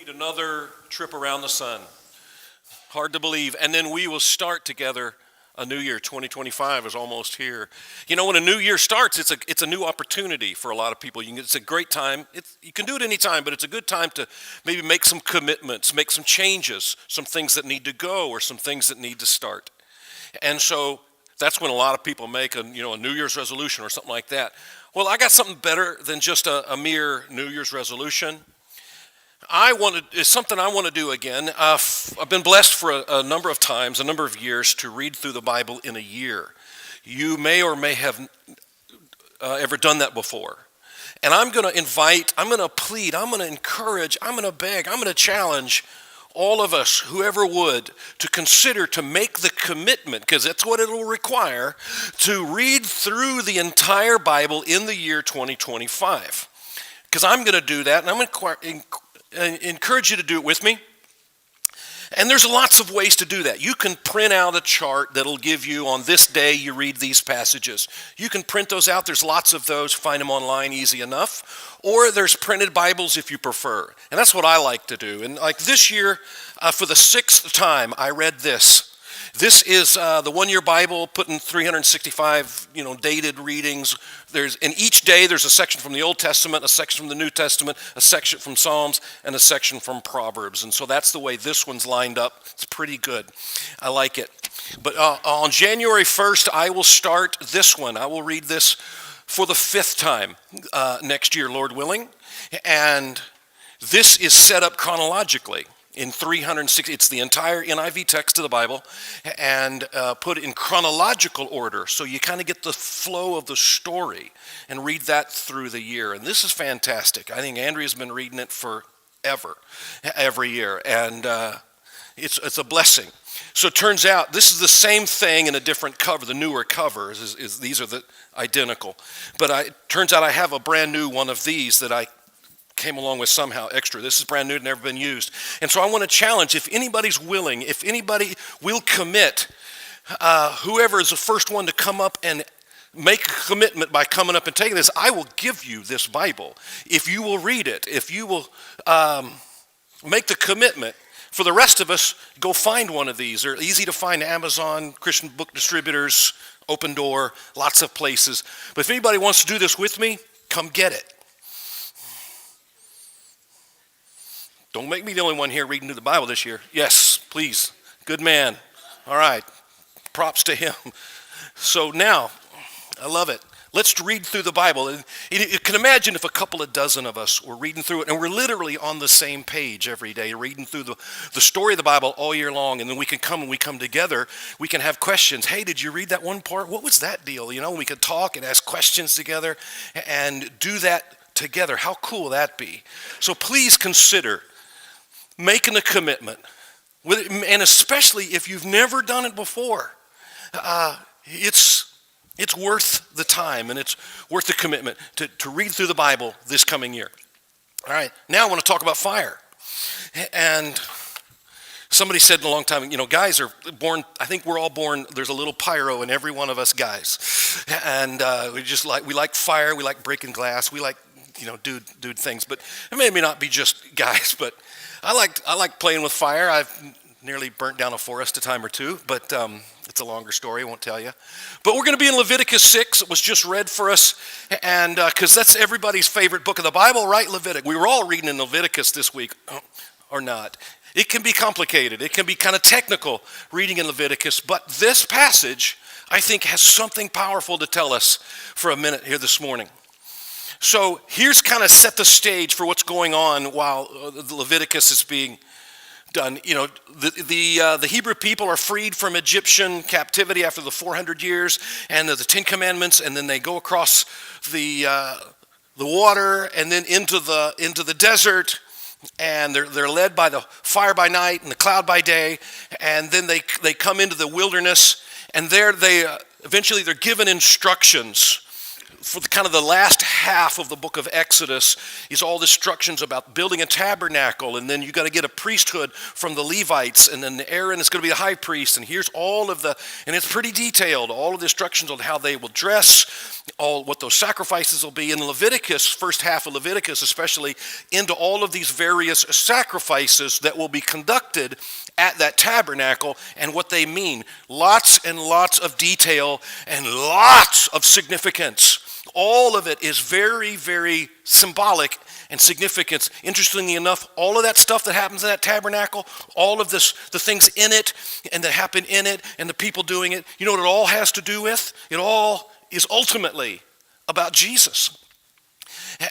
complete another trip around the sun. Hard to believe. And then we will start together a new year. 2025 is almost here. You know, when a new year starts, it's a new opportunity for a lot of people. It's a great time. You can do it anytime, but it's a good time to maybe make some commitments, make some changes, some things that need to go or some things that need to start. And so that's when a lot of people make a New Year's resolution or something like that. Well, I got something better than just a mere New Year's resolution. It's something I want to do again. I've been blessed for a number of times, a number of years, to read through the Bible in a year. You may or may have ever done that before. And I'm going to invite, I'm going to plead, I'm going to encourage, I'm going to beg, I'm going to challenge all of us, whoever would, to consider to make the commitment, because that's what it will require, to read through the entire Bible in the year 2025. Because I'm going to do that, and I'm going to encourage you to do it with me. And there's lots of ways to do that. You can print out a chart that'll give you on this day you read these passages. You can print those out. There's lots of those. Find them online easy enough. Or there's printed Bibles if you prefer. And that's what I like to do. And like this year, for the 6th time, I read this. This is the one-year Bible put in 365, dated readings. In each day, there's a section from the Old Testament, a section from the New Testament, a section from Psalms, and a section from Proverbs. And so that's the way this one's lined up. It's pretty good. I like it. But on January 1st, I will start this one. I will read this for the 5th time next year, Lord willing. And this is set up chronologically. In 360, it's the entire NIV text of the Bible and put in chronological order, so you kind of get the flow of the story and read that through the year. And this is fantastic. I think Andrea's been reading it forever, every year, and it's a blessing. So it turns out this is the same thing in a different cover. The newer covers, these are the identical. But it turns out I have a brand new one of these that I came along with somehow extra. This is brand new, never been used. And so I want to challenge, if anybody's willing, if anybody will commit, whoever is the first one to come up and make a commitment by coming up and taking this, I will give you this Bible. If you will read it, if you will make the commitment. For the rest of us, go find one of these. They're easy to find: Amazon, Christian book distributors, Open Door, lots of places. But if anybody wants to do this with me, come get it. Don't make me the only one here reading through the Bible this year. Yes, please. Good man. All right. Props to him. So now, I love it. Let's read through the Bible. You can imagine if a couple of dozen of us were reading through it, and we're literally on the same page every day, reading through the story of the Bible all year long, and then we come together, we can have questions. Hey, did you read that one part? What was that deal? We could talk and ask questions together and do that together. How cool will that be? So please consider making a commitment, and especially if you've never done it before, it's worth the time and it's worth the commitment to read through the Bible this coming year. All right, now I want to talk about fire. And somebody said a long time, guys are born, I think we're all born, there's a little pyro in every one of us guys. And we like fire, we like breaking glass, we like, dude things. But it may not be just guys, but I like playing with fire. I've nearly burnt down a forest a time or two, but it's a longer story, I won't tell you. But we're going to be in Leviticus 6. It was just read for us, and because that's everybody's favorite book of the Bible, right? Leviticus. We were all reading in Leviticus this week, or not. It can be complicated. It can be kind of technical reading in Leviticus, but this passage, I think, has something powerful to tell us for a minute here this morning. So here's kind of set the stage for what's going on while Leviticus is being done. The Hebrew people are freed from Egyptian captivity after the 400 years and the 10 Commandments, and then they go across the water and then into the desert, and they're led by the fire by night and the cloud by day, and then they come into the wilderness, and there eventually they're given instructions. For kind of the last half of the book of Exodus is all the instructions about building a tabernacle, and then you got to get a priesthood from the Levites, and then Aaron is going to be the high priest, and here's and it's pretty detailed, all of the instructions on how they will dress, all what those sacrifices will be. In Leviticus, first half of Leviticus especially, into all of these various sacrifices that will be conducted at that tabernacle and what they mean. Lots and lots of detail and lots of significance. All of it is very, very symbolic and significant. Interestingly enough, all of that stuff that happens in that tabernacle, all of this, the things in it and that happen in it and the people doing it, you know what it all has to do with? It all is ultimately about Jesus.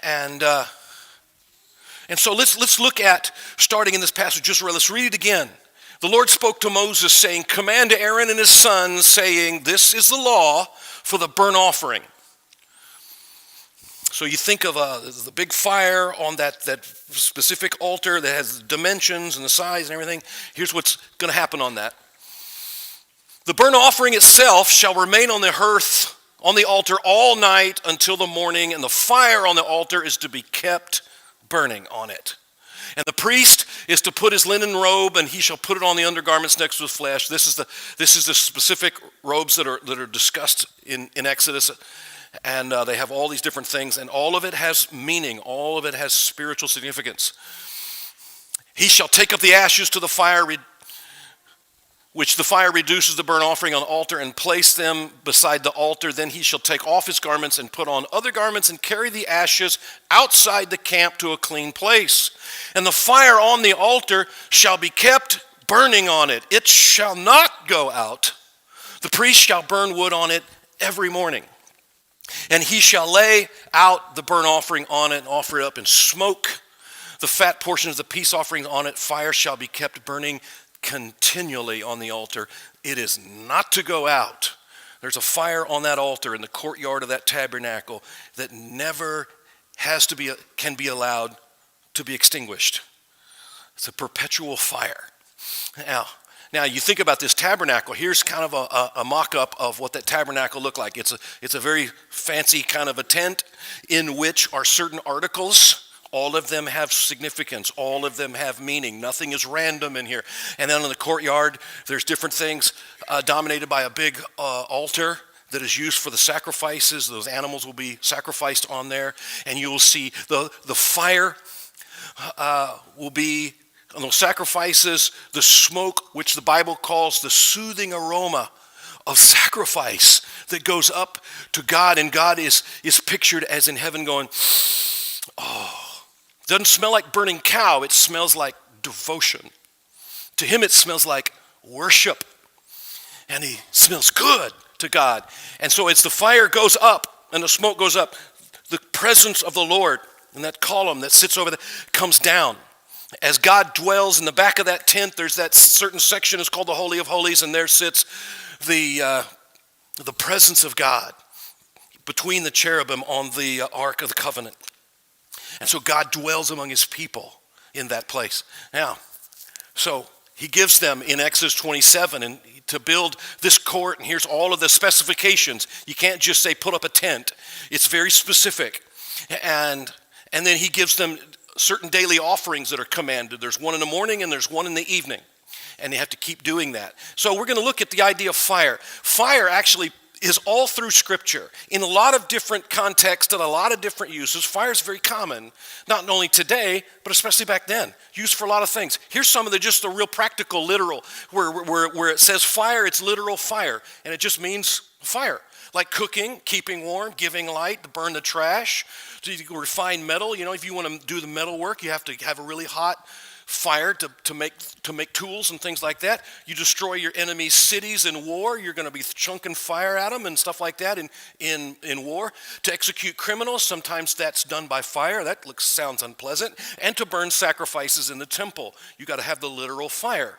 And so let's look at, starting in this passage, let's read it again. The Lord spoke to Moses, saying, command Aaron and his sons, saying, this is the law for the burnt offering. So you think of the big fire on that specific altar that has the dimensions and the size and everything. Here's what's going to happen on that. The burnt offering itself shall remain on the hearth on the altar all night until the morning, and the fire on the altar is to be kept burning on it. And the priest is to put his linen robe, and he shall put it on the undergarments next to his flesh. This is the specific robes that are discussed in Exodus. And they have all these different things, and all of it has meaning. All of it has spiritual significance. He shall take up the ashes to the fire, which the fire reduces the burnt offering on the altar, and place them beside the altar. Then he shall take off his garments and put on other garments and carry the ashes outside the camp to a clean place. And the fire on the altar shall be kept burning on it. It shall not go out. The priest shall burn wood on it every morning. And he shall lay out the burnt offering on it and offer it up in smoke. The fat portions of the peace offerings on it, fire shall be kept burning continually on the altar. It is not to go out. There's a fire on that altar in the courtyard of that tabernacle that never can be allowed to be extinguished. It's a perpetual fire. Now you think about this tabernacle. Here's kind of a mock-up of what that tabernacle looked like. It's a very fancy kind of a tent in which are certain articles. All of them have significance. All of them have meaning. Nothing is random in here. And then in the courtyard, there's different things dominated by a big altar that is used for the sacrifices. Those animals will be sacrificed on there. And you will see the fire will be on those sacrifices, the smoke, which the Bible calls the soothing aroma of sacrifice that goes up to God, and God is pictured as in heaven going, oh. It doesn't smell like burning cow, it smells like devotion. To him it smells like worship, and he smells good to God. And so as the fire goes up and the smoke goes up, the presence of the Lord in that column that sits over there comes down. As God dwells in the back of that tent, there's that certain section, it's called the Holy of Holies, and there sits the presence of God between the cherubim on the Ark of the Covenant. And so God dwells among his people in that place. Now, so he gives them in Exodus 27 and to build this court, and here's all of the specifications. You can't just say put up a tent. It's very specific. And then he gives them certain daily offerings that are commanded. There's one in the morning and there's one in the evening. And they have to keep doing that. So we're going to look at the idea of fire. Fire actually is all through Scripture. In a lot of different contexts and a lot of different uses, fire is very common, not only today, but especially back then. Used for a lot of things. Here's some of the real practical, literal, where it says fire, it's literal fire. And it just means fire. Like cooking, keeping warm, giving light, to burn the trash, to refine metal. You know, if you want to do the metal work, you have to have a really hot fire to make tools and things like that. You destroy your enemy's cities in war. You're going to be chunking fire at them and stuff like that in war. To execute criminals, sometimes that's done by fire. That sounds unpleasant. And to burn sacrifices in the temple, you got to have the literal fire.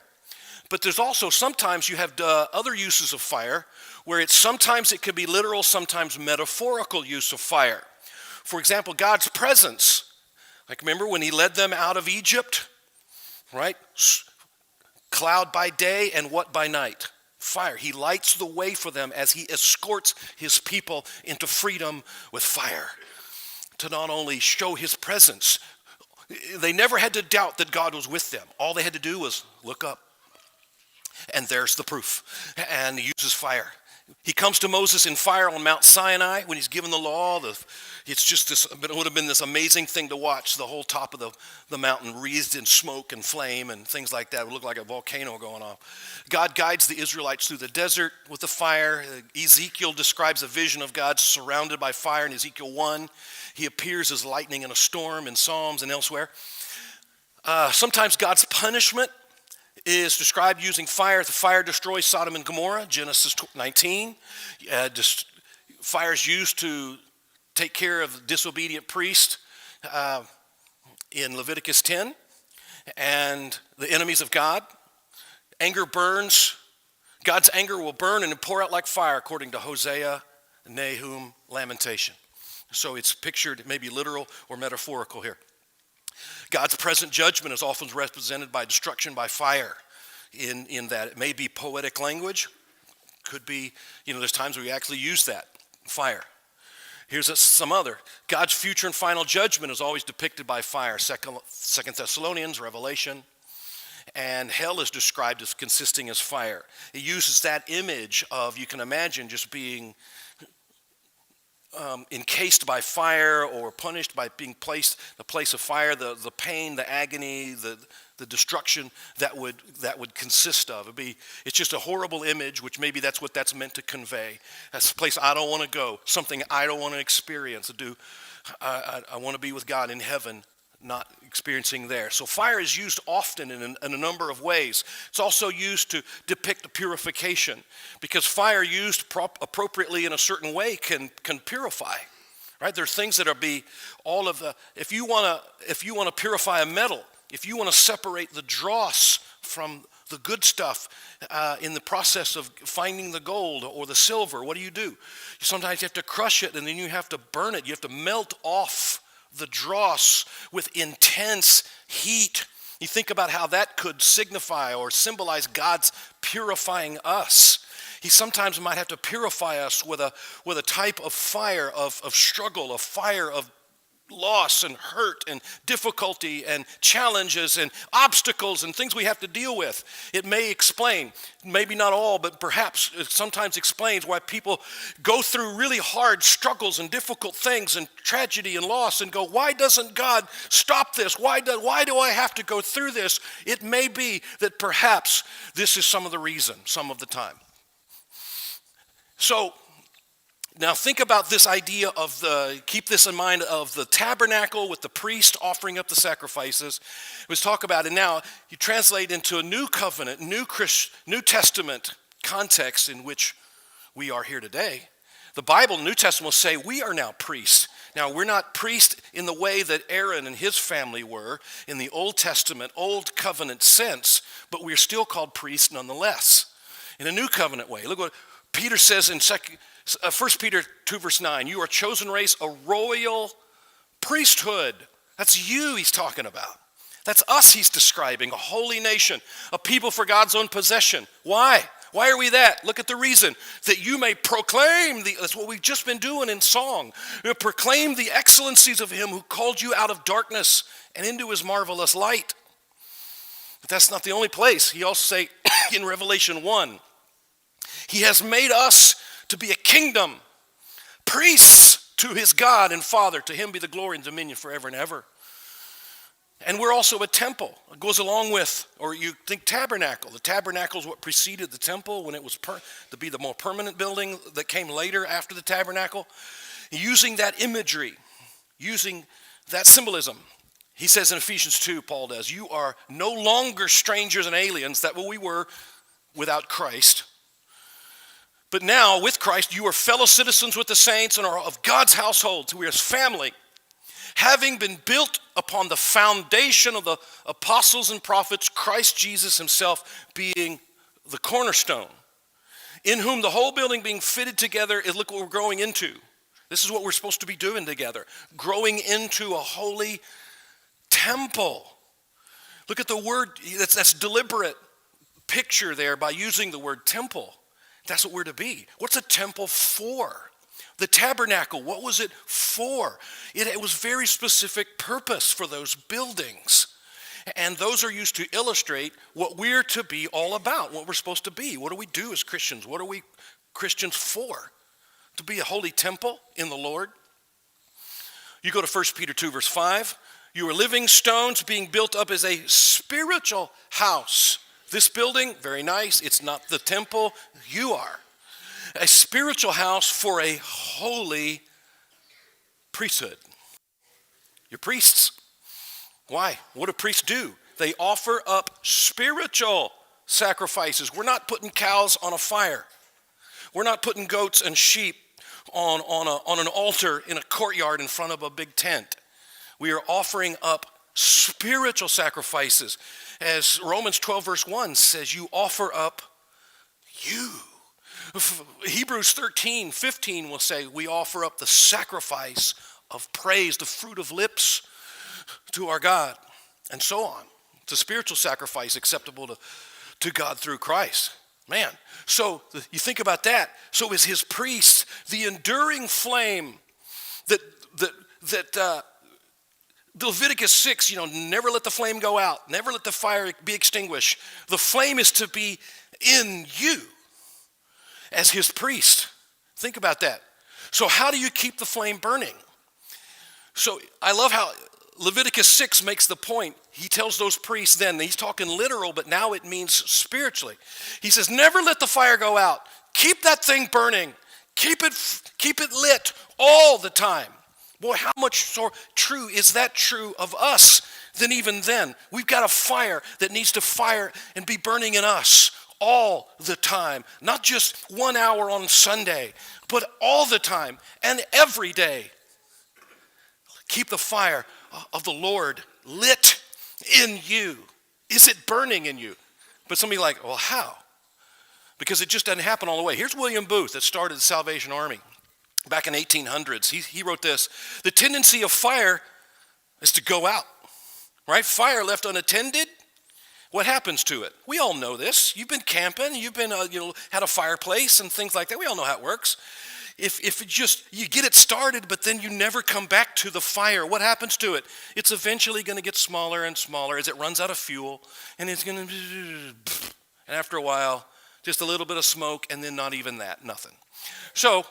But there's also sometimes you have other uses of fire where sometimes it could be literal, sometimes metaphorical use of fire. For example, God's presence. Like remember when he led them out of Egypt, right? Cloud by day and what by night? Fire. He lights the way for them as he escorts his people into freedom with fire. To not only show his presence, they never had to doubt that God was with them. All they had to do was look up. And there's the proof. And he uses fire. He comes to Moses in fire on Mount Sinai when he's given the law. It's just this, it would have been this amazing thing to watch, the whole top of the mountain wreathed in smoke and flame and things like that. It would look like a volcano going off. God guides the Israelites through the desert with the fire. Ezekiel describes a vision of God surrounded by fire in Ezekiel 1. He appears as lightning in a storm in Psalms and elsewhere. Sometimes God's punishment is described using fire. The fire destroys Sodom and Gomorrah, Genesis 19. Fire is used to take care of the disobedient priest in Leviticus 10. And the enemies of God. Anger burns. God's anger will burn and pour out like fire, according to Hosea, Nahum, Lamentation. So it's pictured, maybe literal or metaphorical here. God's present judgment is often represented by destruction by fire in that it may be poetic language, could be, there's times where we actually use that, fire. Here's some other. God's future and final judgment is always depicted by fire, Second Thessalonians, Revelation, and hell is described as consisting as fire. It uses that image of, you can imagine, just being encased by fire or punished by being placed in a place of fire, the pain, the agony, the destruction that would consist of. It's just a horrible image, which maybe that's what that's meant to convey. That's a place I don't want to go, something I don't want to experience. I want to be with God in heaven, not experiencing there. So fire is used often in a number of ways. It's also used to depict a purification, because fire used appropriately in a certain way can purify. Right? There are things that if you want to purify a metal, if you want to separate the dross from the good stuff in the process of finding the gold or the silver, what do? Sometimes you have to crush it and then you have to burn it. You have to melt off the dross with intense heat. You think about how that could signify or symbolize God's purifying us. He sometimes might have to purify us with a type of fire of struggle, a fire of loss and hurt and difficulty and challenges and obstacles and things we have to deal with. It may explain, maybe not all, but perhaps it sometimes explains why people go through really hard struggles and difficult things and tragedy and loss and go, why doesn't God stop this? Why do I have to go through this? It may be that perhaps this is some of the reason, some of the time. So now think about this idea keep this in mind, of the tabernacle with the priest offering up the sacrifices. Let's talk about it now. You translate into a new covenant, New Testament context in which we are here today. The Bible, New Testament, will say we are now priests. Now, we're not priests in the way that Aaron and his family were in the Old Testament, Old Covenant sense, but we're still called priests nonetheless in a new covenant way. Look what Peter says in 1 Peter 2 verse 9, you are a chosen race, a royal priesthood. That's you he's talking about. That's us he's describing, a holy nation, a people for God's own possession. Why? Why are we that? Look at the reason. That you may proclaim, that's what we've just been doing in song. Proclaim the excellencies of him who called you out of darkness and into his marvelous light. But that's not the only place. He also say in Revelation 1, he has made us to be a kingdom, priests to his God and Father. To him be the glory and dominion forever and ever. And we're also a temple. It goes along with, or you think tabernacle. The tabernacle is what preceded the temple when it was to be the more permanent building that came later after the tabernacle. Using that imagery, using that symbolism. He says in Ephesians 2, Paul does, you are no longer strangers and aliens, that what we were without Christ. But now, with Christ, you are fellow citizens with the saints and are of God's household. So we are his family, having been built upon the foundation of the apostles and prophets, Christ Jesus himself being the cornerstone, in whom the whole building being fitted together is, look what we're growing into. This is what we're supposed to be doing together, growing into a holy temple. Look at the word, that's deliberate picture there by using the word temple. That's what we're to be. What's a temple for? The tabernacle, what was it for? It was very specific purpose for those buildings. And those are used to illustrate what we're to be all about, what we're supposed to be. What do we do as Christians? What are we Christians for? To be a holy temple in the Lord. You go to 1 Peter 2 verse 5. You are living stones being built up as a spiritual house. This building, very nice. It's not the temple. You are. A spiritual house for a holy priesthood. You're priests. Why? What do priests do? They offer up spiritual sacrifices. We're not putting cows on a fire. We're not putting goats and sheep on an altar in a courtyard in front of a big tent. We are offering up spiritual sacrifices. As Romans 12 verse 1 says, you offer up you. Hebrews 13:15 will say, we offer up the sacrifice of praise, the fruit of lips to our God, and so on. It's a spiritual sacrifice acceptable to God through Christ. Man, so you think about that. So is his priest, the enduring flame that Leviticus 6, never let the flame go out, never let the fire be extinguished. The flame is to be in you as his priest. Think about that. So how do you keep the flame burning? So I love how Leviticus 6 makes the point. He tells those priests then, he's talking literal, but now it means spiritually. He says, never let the fire go out. Keep that thing burning. Keep it lit all the time. Boy, how much so true is that true of us than even then? We've got a fire that needs to fire and be burning in us all the time. Not just 1 hour on Sunday, but all the time and every day. Keep the fire of the Lord lit in you. Is it burning in you? But somebody like, well, how? Because it just doesn't happen all the way. Here's William Booth that started the Salvation Army back in 1800s. He wrote this: the tendency of fire is to go out, right? Fire left unattended, what happens to it? We all know this. You've been camping, you've been had a fireplace and things like that. We all know how it works. If it just, you get it started, but then you never come back to the fire, what happens to it? It's eventually going to get smaller and smaller as it runs out of fuel, and it's going to, and after a while, just a little bit of smoke, and then not even that, nothing. So,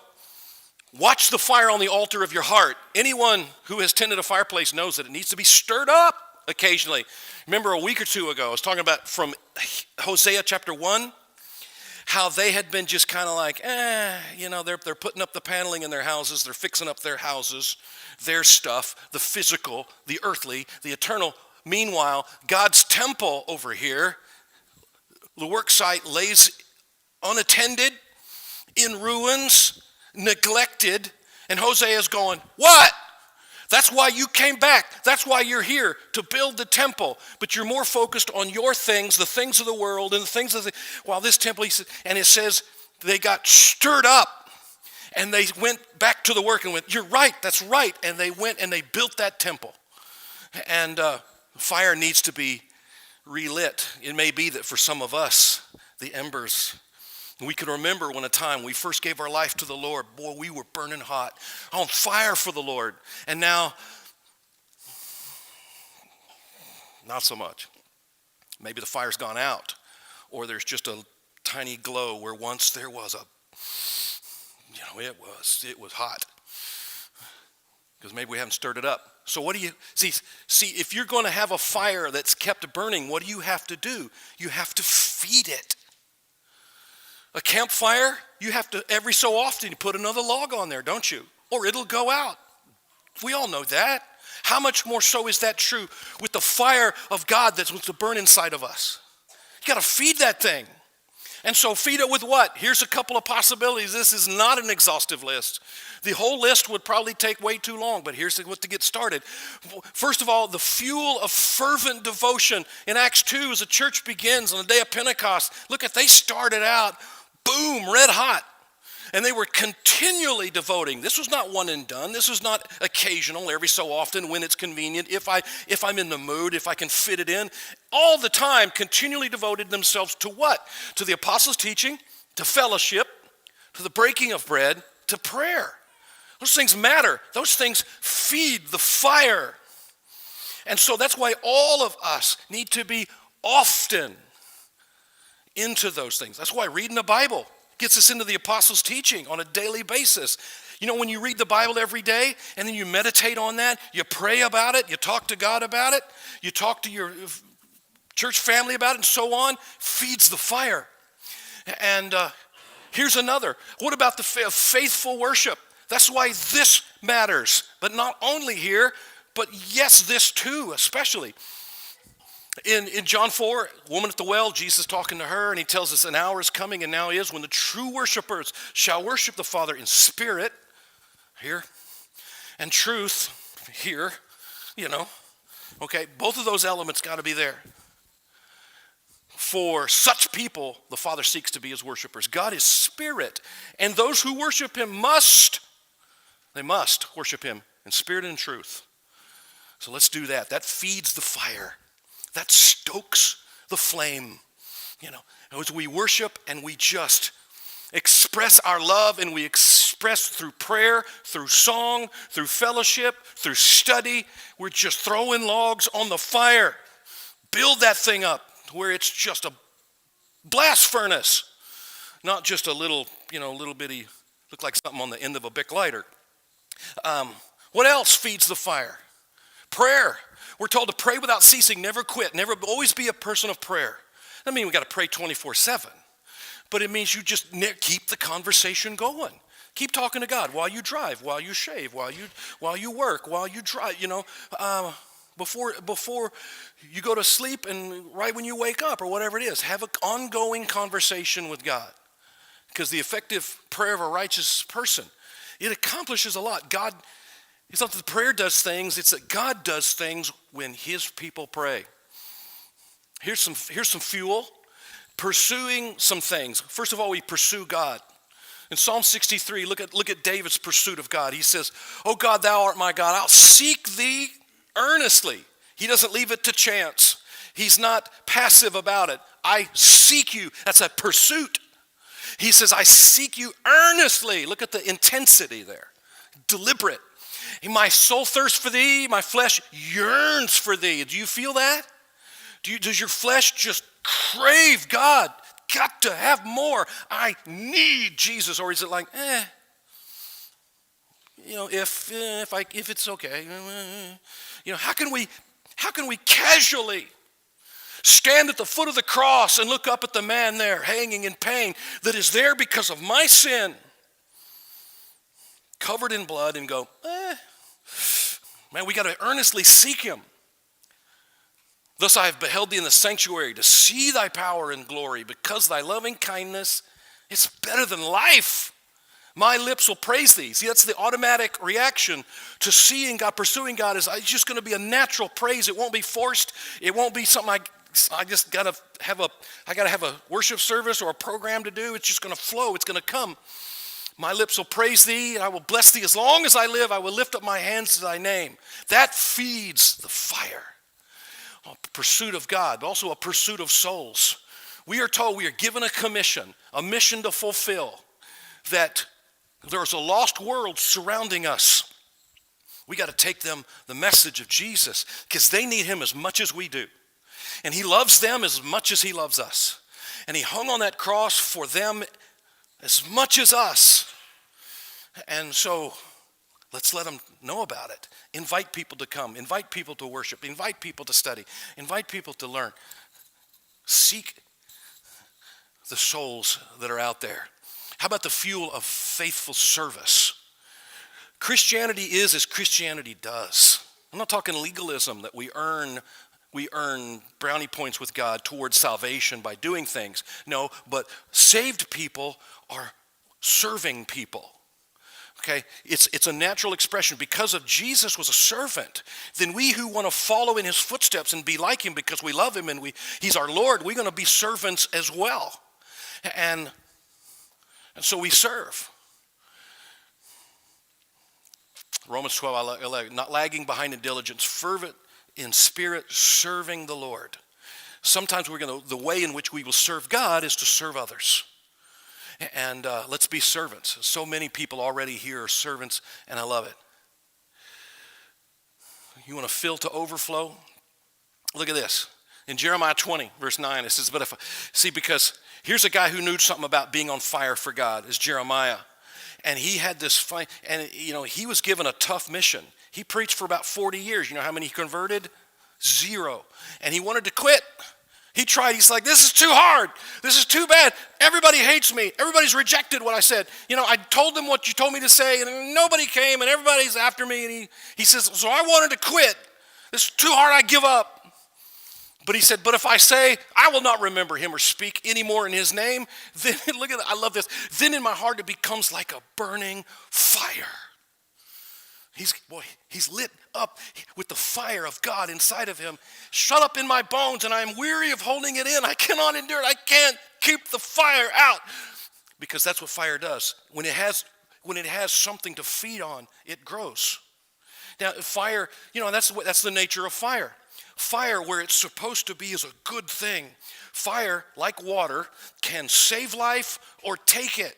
watch the fire on the altar of your heart. Anyone who has tended a fireplace knows that it needs to be stirred up occasionally. Remember a week or two ago, I was talking about from Hosea chapter 1, how they had been just kind of like, they're putting up the paneling in their houses, they're fixing up their houses, their stuff, the physical, the earthly, the eternal. Meanwhile, God's temple over here, the work site lays unattended, in ruins, neglected, and Hosea is going, what? That's why you came back. That's why you're here, to build the temple. But you're more focused on your things, the things of the world, and the things of while this temple, and it says they got stirred up, and they went back to the work and went, you're right, that's right. And they went and they built that temple. And fire needs to be relit. It may be that for some of us, the embers, we can remember when a time we first gave our life to the Lord, boy, we were burning hot, on fire for the Lord. And now, not so much. Maybe the fire's gone out, or there's just a tiny glow where once there was it was hot. Because maybe we haven't stirred it up. So what do you, see, if you're going to have a fire that's kept burning, what do you have to do? You have to feed it. A campfire, you have to, every so often, you put another log on there, don't you? Or it'll go out. We all know that. How much more so is that true with the fire of God that's supposed to burn inside of us? You got to feed that thing. And so feed it with what? Here's a couple of possibilities. This is not an exhaustive list. The whole list would probably take way too long, but here's what to get started. First of all, the fuel of fervent devotion. In Acts 2, as the church begins on the day of Pentecost, look at, they started out, boom, red hot. And they were continually devoting. This was not one and done. This was not occasional, every so often when it's convenient. If I'm in the mood, if I can fit it in. All the time, continually devoted themselves to what? To the apostles' teaching, to fellowship, to the breaking of bread, to prayer. Those things matter. Those things feed the fire. And so that's why all of us need to be often into those things. That's why reading the Bible gets us into the apostles' teaching on a daily basis. You know, when you read the Bible every day and then you meditate on that, you pray about it, you talk to God about it, you talk to your church family about it, and so on, feeds the fire. And here's another. What about the faithful worship? That's why this matters. But not only here, but yes, this too, especially. In John 4, woman at the well, Jesus talking to her, and he tells us an hour is coming and now is when the true worshipers shall worship the Father in spirit, here, and truth, here, you know. Okay, both of those elements got to be there. For such people, the Father seeks to be his worshipers. God is spirit, and those who worship him must worship him in spirit and in truth. So let's do that. That feeds the fire. That stokes the flame, you know. As we worship and we just express our love, and we express through prayer, through song, through fellowship, through study, we're just throwing logs on the fire. Build that thing up to where it's just a blast furnace, not just a little, little bitty, look like something on the end of a Bic lighter. What else feeds the fire? Prayer. We're told to pray without ceasing, never quit, always be a person of prayer. That means we got to pray 24/7, but it means you just keep the conversation going. Keep talking to God while you drive, while you shave, while you work, while you drive. Before you go to sleep and right when you wake up or whatever it is, have an ongoing conversation with God, because the effective prayer of a righteous person, it accomplishes a lot. God. It's not that the prayer does things, it's that God does things when his people pray. Here's some fuel. Pursuing some things. First of all, we pursue God. In Psalm 63, look at David's pursuit of God. He says, "Oh God, thou art my God. I'll seek thee earnestly." He doesn't leave it to chance. He's not passive about it. I seek you. That's a pursuit. He says, I seek you earnestly. Look at the intensity there. Deliberate. My soul thirsts for thee, my flesh yearns for thee. Do you feel that? Does your flesh just crave God? Got to have more. I need Jesus. Or is it like, if it's okay. How can we casually stand at the foot of the cross and look up at the man there hanging in pain that is there because of my sin, covered in blood, and go, man, we got to earnestly seek him. Thus I have beheld thee in the sanctuary to see thy power and glory, because thy loving kindness is better than life. My lips will praise thee. See, that's the automatic reaction to seeing God, pursuing God. It's just going to be a natural praise. It won't be forced. It won't be something I just got to have a worship service or a program to do. It's just going to flow. It's going to come. My lips will praise thee, and I will bless thee. As long as I live, I will lift up my hands to thy name. That feeds the fire. A pursuit of God, but also a pursuit of souls. We are told we are given a mission to fulfill, that there's a lost world surrounding us. We got to take them the message of Jesus, because they need him as much as we do. And he loves them as much as he loves us. And he hung on that cross for them as much as us. And so let's let them know about it. Invite people to come. Invite people to worship. Invite people to study. Invite people to learn. Seek the souls that are out there. How about the fuel of faithful service? Christianity is as Christianity does. I'm not talking legalism, that we earn brownie points with God towards salvation by doing things. No, but saved people are serving people. Okay, it's a natural expression. Because of Jesus was a servant, then we who want to follow in his footsteps and be like him because we love him and he's our Lord, we're going to be servants as well. And so we serve. Romans 12, not lagging behind in diligence, fervent in spirit, serving the Lord. Sometimes the way in which we will serve God is to serve others. And let's be servants. So many people already here are servants, and I love it. You want to fill to overflow? Look at this. In Jeremiah 20, verse 9, it says, because Here's a guy who knew something about being on fire for God, is Jeremiah. And he had this fight, and he was given a tough mission. He preached for about 40 years. You know how many he converted? 0. And he wanted to quit. He tried. He's like, this is too hard. This is too bad. Everybody hates me. Everybody's rejected what I said. I told them what you told me to say, and nobody came, and everybody's after me. And he says, so I wanted to quit. This is too hard. I give up. But he said, but if I say, I will not remember him or speak anymore in his name, then, look at that, I love this. Then in my heart it becomes like a burning fire. He's lit up with the fire of God inside of him. Shut up in my bones, and I am weary of holding it in. I cannot endure it. I can't keep the fire out. Because that's what fire does. When it has something to feed on, it grows. Now, fire, that's the nature of fire. Fire, where it's supposed to be, is a good thing. Fire, like water, can save life or take it.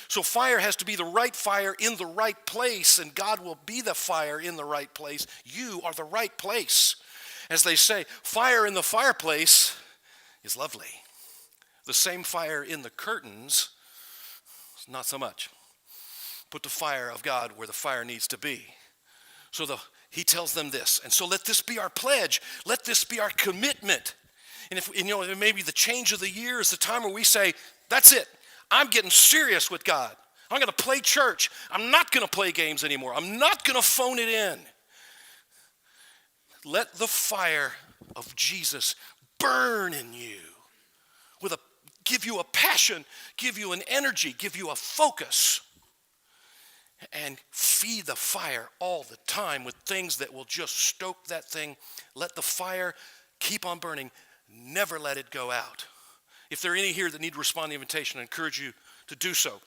So fire has to be the right fire in the right place, and God will be the fire in the right place. You are the right place. As they say, fire in the fireplace is lovely. The same fire in the curtains, not so much. Put the fire of God where the fire needs to be. So he tells them this. And so let this be our pledge. Let this be our commitment. And maybe the change of the year is the time where we say, that's it. I'm getting serious with God. I'm going to play church. I'm not going to play games anymore. I'm not going to phone it in. Let the fire of Jesus burn in you give you a passion, give you an energy, give you a focus, and feed the fire all the time with things that will just stoke that thing. Let the fire keep on burning. Never let it go out. If there are any here that need to respond to the invitation, I encourage you to do so,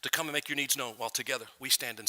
to come and make your needs known while together we stand and sing.